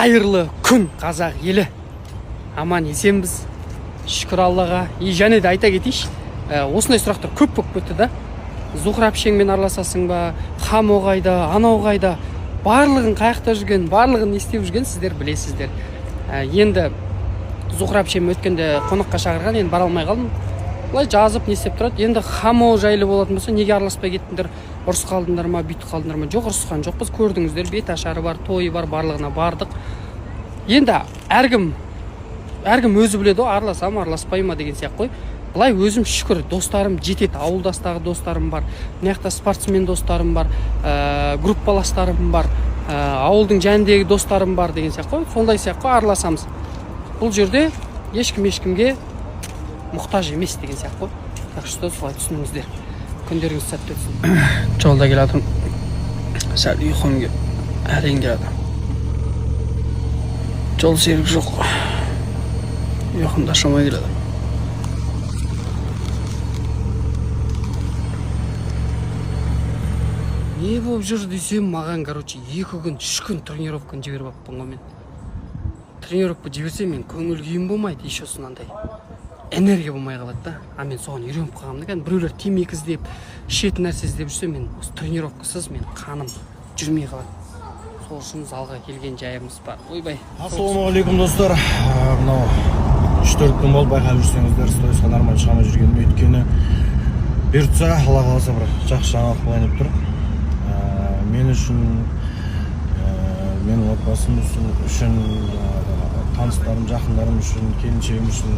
Қайырлы күн қазақ елі. Аман есенбіз. Шүкір Аллаға. Және де айта кетейінші, осындай сұрақтар көп болып кетті да. Зухра әпшеңмен араласасың ба, Хамо қайда, анау қайда, барлығын қаяқта жүрген, барлығын естеп жүрген сіздер білесіздер. Енді Зухра әпшем өткенде қонаққа шақырған, енді бара алмай қалдым. Бұлай жазып не істеп тұрады. Енді Хамо жайлы болатын болса, неге араласпай кеттіңдер? Ұрыс қалдыңдар ма, бүйтіп қалдыңдар ма? Жоқ, ұрысқан жоқпыз, көрдіңіздер, бет ашары бар, тойы бар, барлығына бардық. Енді әркім өзі біледі, араласам, араласпай ма деген сияқты қой. Былай өзім шүкір, достарым жетеді, ауылдастағы достарым бар, мына спортсмен достарым бар, группаластарым бар, ауылдың жәндегі достарым бар деген сияқты қой. Сондай сияқты қой, араласамыз. Бұл жерде ешкімге мұқтаж емес деген сияқты қой. Так что солай түсініңіздер. Күндеріңіз сәтті өтсін. Жолда келатырмын. Сәл ұйқым әрең келеді. Жол серік жоқ. Ұйқымда шамай келеді. Не болып жүр десем, маған, короче, 2 күн, 3 күн тренировканы жіберіп аппын ғой мен. Тренировка жіберсем, мен көңіл күйім болмайды, еще сонандай. Энергия болмай қалады да. А мен соған үйреніп қалғанмын да. Біреулер темекі іздеп, ішетін нәрсе іздеп жүрсе, мен осы тренировкасыз мен қаным жүрмей қалады. Сол үшін залға келген жайымыз бар. Ойбай. Ассалаумағалейкум достар. Мынау 3-4 күн болды, байқап жүрсеңіздер, стройсқа нормально шығамай жүргенім. Өйткені бұйыртса, Алла қаласа бір жақсы жаңалық болайын деп тұр. Мен үшін, менің отбасым үшін, таныстарым, жақындарым үшін, келіншегім үшін,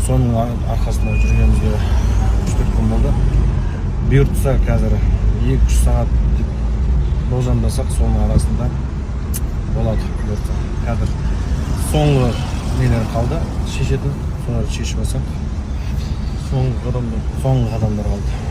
соның арқасында жүргенімізге 3-4 күн болды. Бұйыртса қазір 2-3 сағат болжамдасақ, соның арасында болады. Қазір соңғы нелер қалды, шешетін, соларды шешіп алсақ, соңғы қадамдар қалды.